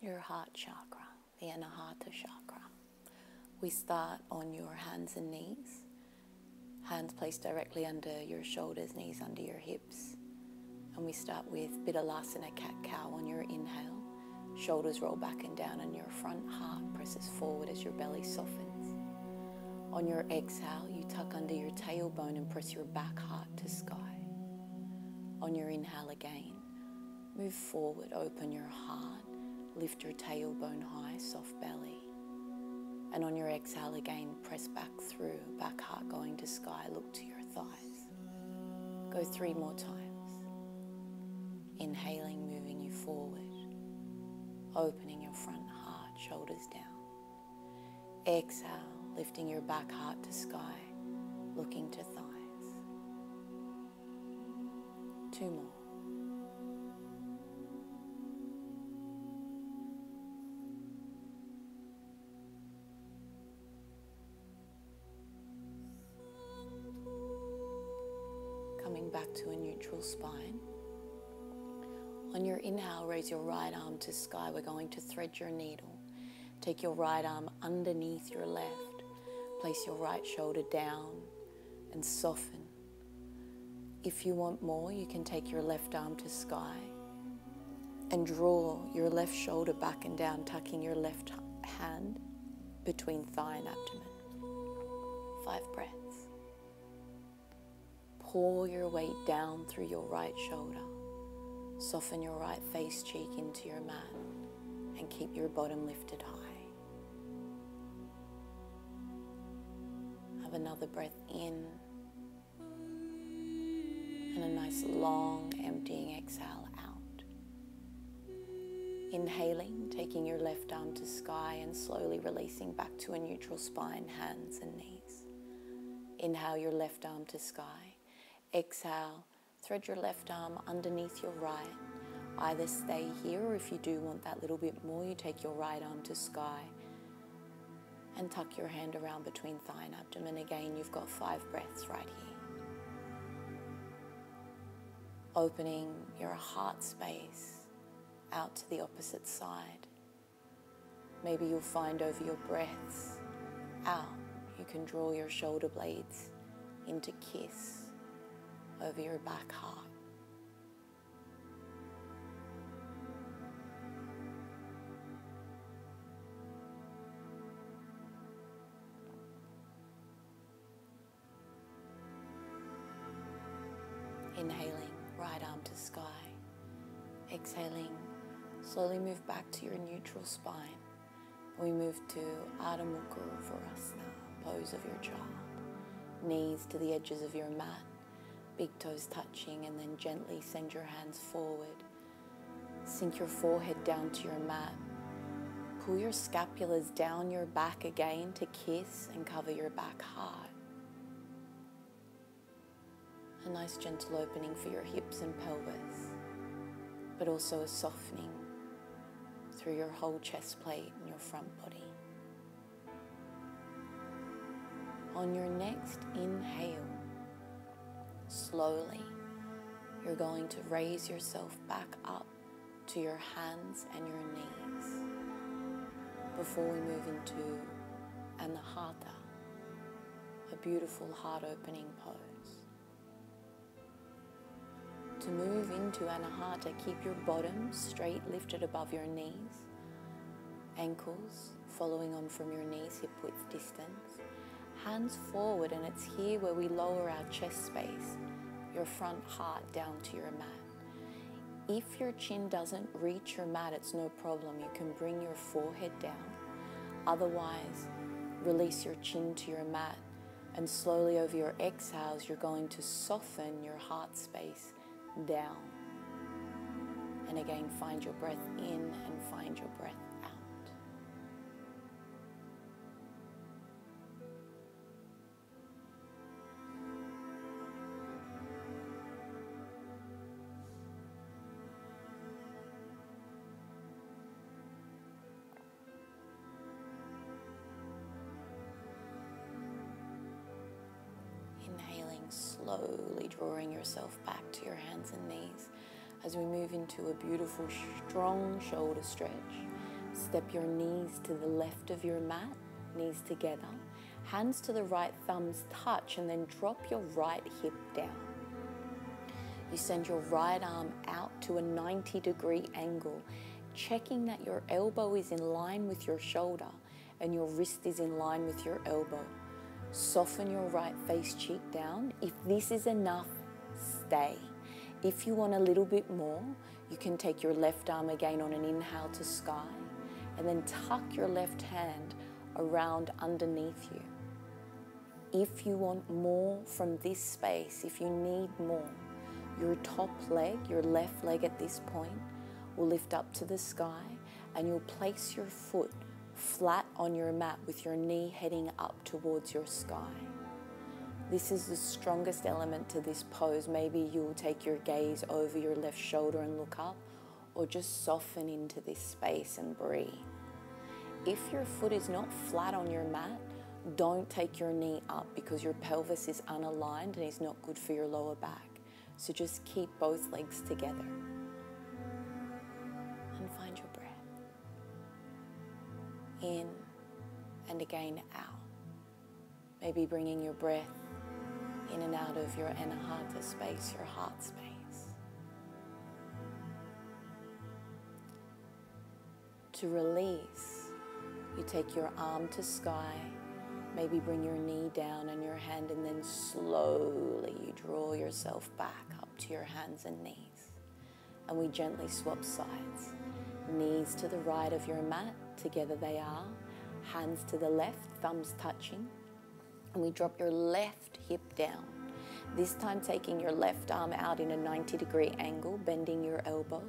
your heart chakra, the Anahata chakra. We start on your hands and knees, hands placed directly under your shoulders, knees under your hips. And we start with Bidalasana cat-cow on your inhale. Shoulders roll back and down, and your front heart presses forward as your belly softens. On your exhale, you tuck under your tailbone and press your back heart to sky. On your inhale again, move forward, open your heart, lift your tailbone high, soft belly. And on your exhale again, press back through, back heart going to sky, look to your thighs. Go 3 more times. Inhaling, moving you forward, opening your front heart, shoulders down. Exhale, lifting your back heart to sky, looking to thighs. 2 more. Coming back to a neutral spine. On your inhale, raise your right arm to sky. We're going to thread your needle. Take your right arm underneath your left. Place your right shoulder down and soften. If you want more, you can take your left arm to sky and draw your left shoulder back and down, tucking your left hand between thigh and abdomen. 5 breaths. Pour your weight down through your right shoulder. Soften your right face cheek into your mat and keep your bottom lifted high. Have another breath in and a nice long emptying exhale out. Inhaling, taking your left arm to sky and slowly releasing back to a neutral spine, hands and knees. Inhale your left arm to sky. Exhale, thread your left arm underneath your right. Either stay here, or if you do want that little bit more, you take your right arm to sky and tuck your hand around between thigh and abdomen. Again, you've got 5 breaths right here. Opening your heart space out to the opposite side. Maybe you'll find over your breaths out, you can draw your shoulder blades into kiss over your back heart. Inhaling, right arm to sky. Exhaling, slowly move back to your neutral spine. We move to Ardha Mukha Uttanasana, pose of your child. Knees to the edges of your mat, big toes touching, and then gently send your hands forward. Sink your forehead down to your mat. Pull your scapulas down your back again to kiss and cover your back heart. A nice gentle opening for your hips and pelvis, but also a softening through your whole chest plate and your front body. On your next inhale, slowly, you're going to raise yourself back up to your hands and your knees before we move into Anahata, a beautiful heart opening pose. To move into Anahata, keep your bottom straight lifted above your knees, ankles following on from your knees, hip width distance. Hands forward, and it's here where we lower our chest space, your front heart down to your mat. If your chin doesn't reach your mat, it's no problem. You can bring your forehead down. Otherwise, release your chin to your mat, and slowly over your exhales, you're going to soften your heart space down. And again, find your breath in and find your breath out. Inhaling, slowly drawing yourself back to your hands and knees as we move into a beautiful, strong shoulder stretch. Step your knees to the left of your mat, knees together. Hands to the right, thumbs touch, and then drop your right hip down. You send your right arm out to a 90-degree angle, checking that your elbow is in line with your shoulder and your wrist is in line with your elbow. Soften your right face cheek down. If this is enough, stay. If you want a little bit more, you can take your left arm again on an inhale to sky, and then tuck your left hand around underneath you. If you want more from this space, if you need more, your top leg, your left leg at this point, will lift up to the sky, and you'll place your foot flat on your mat with your knee heading up towards your sky. This is the strongest element to this pose. Maybe you'll take your gaze over your left shoulder and look up, or just soften into this space and breathe. If your foot is not flat on your mat, don't take your knee up, because your pelvis is unaligned and is not good for your lower back. So just keep both legs together and find your breath. In and again out. Maybe bringing your breath in and out of your anahata space, your heart space. To release, you take your arm to sky, maybe bring your knee down and your hand, and then slowly you draw yourself back up to your hands and knees. And we gently swap sides. Knees to the right of your mat, together they are. Hands to the left, thumbs touching. And we drop your left hip down. This time taking your left arm out in a 90-degree angle, bending your elbow.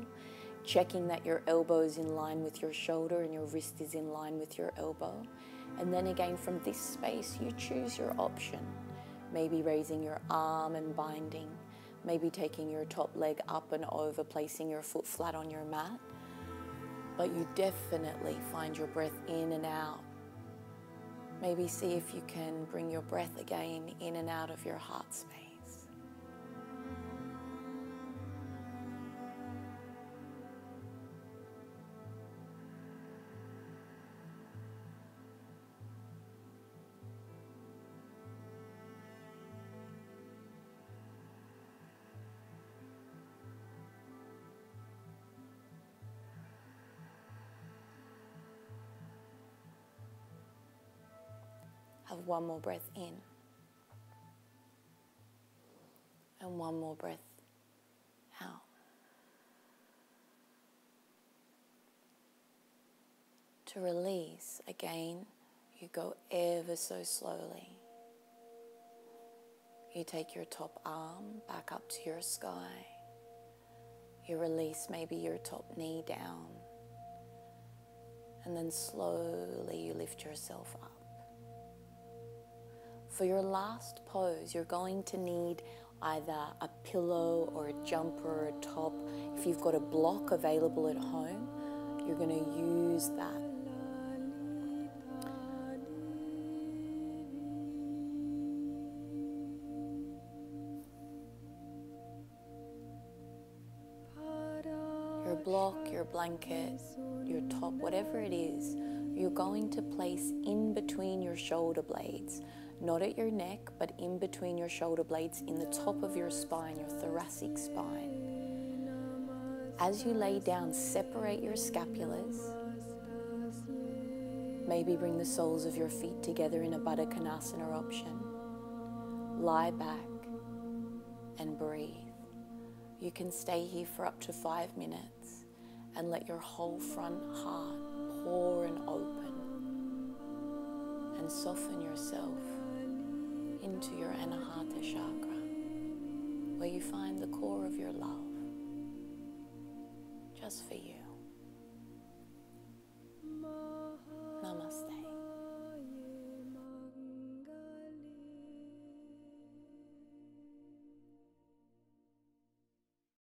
Checking that your elbow is in line with your shoulder and your wrist is in line with your elbow. And then again from this space, you choose your option. Maybe raising your arm and binding. Maybe taking your top leg up and over, placing your foot flat on your mat. But you definitely find your breath in and out. Maybe see if you can bring your breath again in and out of your heart space. Have one more breath in. And one more breath out. To release, again, you go ever so slowly. You take your top arm back up to your sky. You release maybe your top knee down. And then slowly you lift yourself up. For your last pose, you're going to need either a pillow or a jumper or a top. If you've got a block available at home, you're going to use that. Your block, your blanket, your top, whatever it is, you're going to place in between your shoulder blades. Not at your neck, but in between your shoulder blades, in the top of your spine, your thoracic spine. As you lay down, separate your scapulars. Maybe bring the soles of your feet together in a Baddha Konasana option. Lie back and breathe. You can stay here for up to 5 minutes and let your whole front heart pour and open, and soften yourself into your Anahata chakra, where you find the core of your love, just for you.